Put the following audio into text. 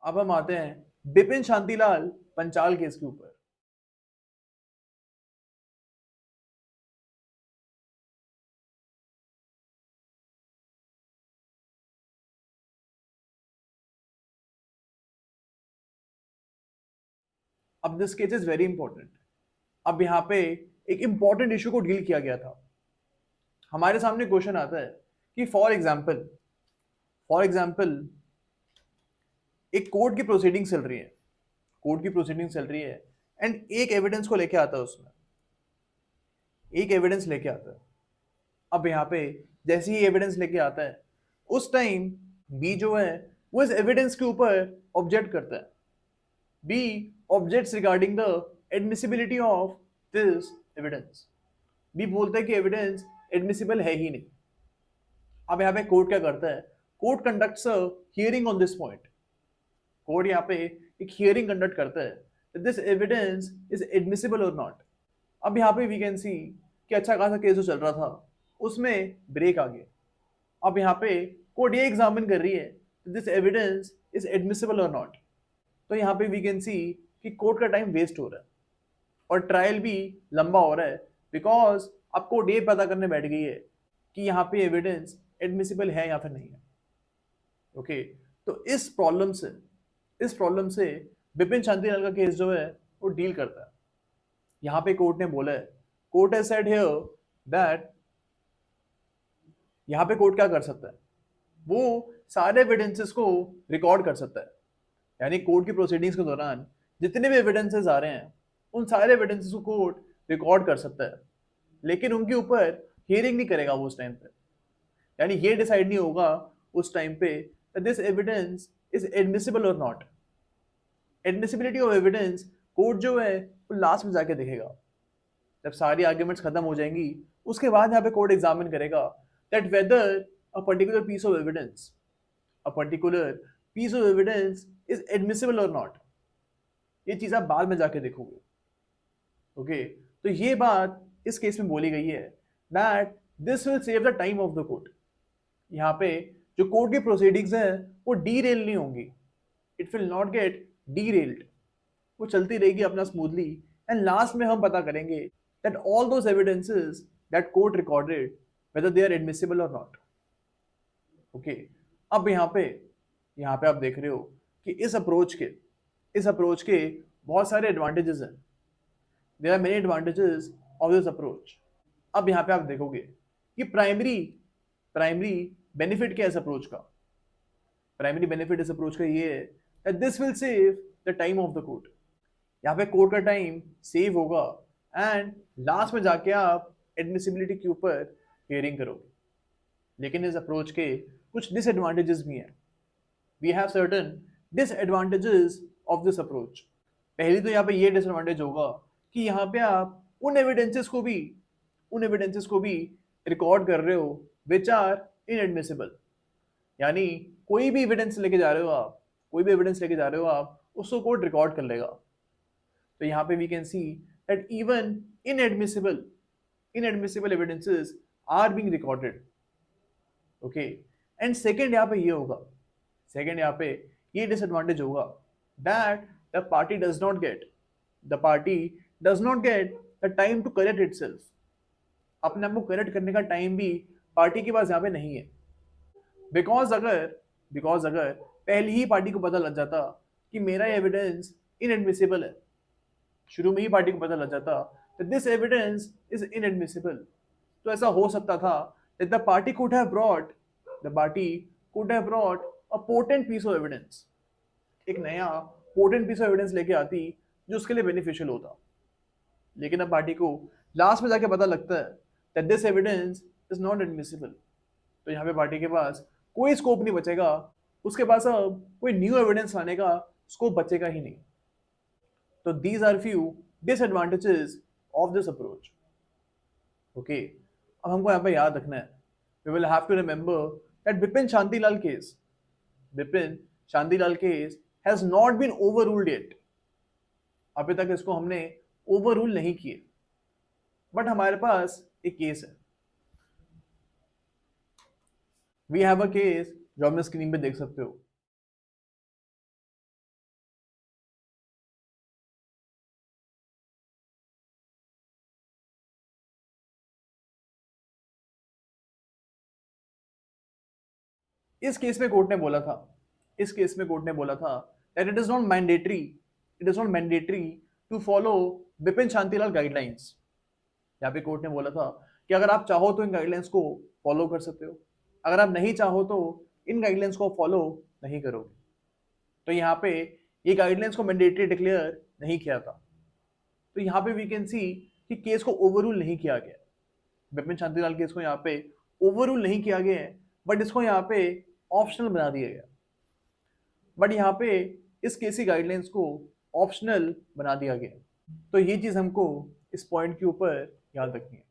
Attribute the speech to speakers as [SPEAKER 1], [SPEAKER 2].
[SPEAKER 1] अब हम आते हैं बिपिन शांतिलाल पंचाल केस के ऊपर। अब this case is very important. अब यहाँ पे एक इंपॉर्टेंट इशू को डील किया गया था। हमारे सामने क्वेश्चन आता है कि फॉर एग्जाम्पल एक कोर्ट की प्रोसीडिंग चल रही है, एंड एक एविडेंस को लेके आता है, उसमें एक एविडेंस लेके आता है। अब यहाँ पे जैसे ही एविडेंस लेके आता है, उस टाइम बी जो है वो इस एविडेंस के ऊपर ऑब्जेक्ट करता है। B objects regarding the admissibility of this evidence. B बोलता है कि एविडेंस एडमिसिबल है ही नहीं। अब यहाँ पे कोर्ट क्या करता है? Court conducts a hearing on this point. Court यहाँ पे एक हियरिंग कंडक्ट करता है दिस एविडेंस इज एडमिसिबल और नॉट। अब यहाँ पे वी कैन सी कि अच्छा खासा केस जो चल रहा था उसमें ब्रेक आ गया। अब यहाँ पे कोर्ट ये एग्जामिन कर रही है दिस एविडेंस इज एडमिसिबल और नॉट। तो यहाँ पे वी कैन सी कि कोर्ट का टाइम वेस्ट हो रहा है और ट्रायल भी लंबा हो रहा है, बिकॉज अब कोर्ट ये पता करने बैठ गई है कि यहाँ पे एविडेंस एडमिसिबल है या फिर नहीं है। ओके, तो इस प्रॉब्लम से बिपिन शांतिलाल का केस जो है वो डील करता है। यहाँ पे कोर्ट ने बोला है, court has said here that, यहाँ पे कोर्ट क्या कर सकता है? वो सारे एविडेंसेस को रिकॉर्ड कर सकता है। यानी कोर्ट की प्रोसीडिंग्स के दौरान जितने भी एविडेंसेस आ रहे हैं उन सारे एविडेंसेस को कोर्ट रिकॉर्ड कर सकता है, लेकिन उनके ऊपर हियरिंग नहीं करेगा वो उस टाइम पे। यानी ये डिसाइड नहीं होगा उस टाइम पे दिस एविडेंस इज एडमिसिबल और not. Admissibility of evidence court जो है वो लास्ट में जाके देखेगा। जब सारी आर्ग्यूमेंट्स खत्म हो जाएंगी उसके बाद यहाँ पे कोर्ट एग्जामिन करेगा that whether a particular piece of evidence is admissible और नॉट। ये चीज आप बाद में जाके देखोगे। ओके, तो ये बात इस केस में बोली गई है that this will save the time of the court. यहाँ पे जो कोर्ट की प्रोसीडिंग्स हैं वो डीरेल नहीं होंगी। It will not gate derailed. वो चलती रहेगी अपना स्मूथली, एंड लास्ट में हम पता करेंगे that all those evidences that court recorded whether they are admissible or not. Okay, अब यहाँ पे आप देख रहे हो कि इस अप्रोच के बहुत सारे एडवांटेजेस हैं। There are many advantages of this approach. अब यहाँ पे आप देखोगे कि प्राइमरी बेनिफिट क्या है इस अप्रोच का? प्राइमरी बेनिफिट इस अप्रोच का ये है that this will save the time of the court. यहाँ पे कोर्ट का टाइम सेव होगा, एंड लास्ट में जाके आप एडमिसिबिलिटी के ऊपर हियरिंग करोगे। लेकिन इस अप्रोच के कुछ डिसएडवांटेजेस भी हैं। We have certain disadvantages of this approach. पहली तो यहाँ पे ये डिसएडवांटेज होगा कि यहाँ पे आप उन एविडेंसेस को भी रिकॉर्ड कर रहे हो विच आर इनएडमिसिबल। यानी कोई भी एविडेंस लेके जा रहे हो आप उसको कोर्ट रिकॉर्ड कर लेगा। तो यहाँ पे we can see that even inadmissible evidences are being recorded. Okay, and second यहाँ पे ये डिसएडवांटेज होगा that the party does not get the time to correct itself. अपने आप को करेक्ट करने का टाइम भी पार्टी के पास यहाँ पे नहीं है। बिकॉज अगर पहले ही पार्टी को पता लग जाता कि मेरा एविडेंस इनएडमिसिबल है, शुरू में ही पार्टी को पता लग जाता that this evidence is inadmissible, तो ऐसा हो सकता था that the party could have brought a potent piece of evidence, एक नया potent piece of evidence लेके आती जो उसके लिए बेनिफिशियल होता। लेकिन अब पार्टी को लास्ट में जाके पता लगता है that this evidence is not admissible, तो यहाँ पे पार्टी के पास कोई स्कोप नहीं बचेगा, उसके पास अब कोई न्यू एविडेंस लाने का स्कोप बचेगा ही नहीं। तो these are few disadvantages of this approach. Okay, अब हमको यहाँ पे याद रखना है, we will have to remember that Bipin Shantilal case has not been overruled yet. अभी तक इसको हमने ओवररूल नहीं किए, बट हमारे पास एक केस है। वी हैव अ केस जो हमने स्क्रीन पे देख सकते हो। इस केस में कोर्ट ने बोला था, इस केस में कोर्ट ने बोला था that it is not mandatory to follow Bipin Shantilal guidelines. यहाँ पे कोर्ट ने बोला था कि अगर आप चाहो तो इन गाइडलाइंस को फॉलो कर सकते हो, अगर आप नहीं चाहो तो इन गाइडलाइंस को फॉलो नहीं करोगे। तो यहाँ पे ये गाइडलाइंस को मैंडेटरी डिक्लेयर नहीं किया था। तो यहाँ पे वी कैन सी कि केस को ओवररूल नहीं किया गया, बिपिन शांतिलाल केस को यहाँ पे ओवररूल नहीं किया गया है, बट इसको यहाँ पे ऑप्शनल बना दिया गया। बट यहाँ पे इस केस की गाइडलाइंस को ऑप्शनल बना दिया गया। तो ये चीज हमको इस पॉइंट के ऊपर याद रखनी है।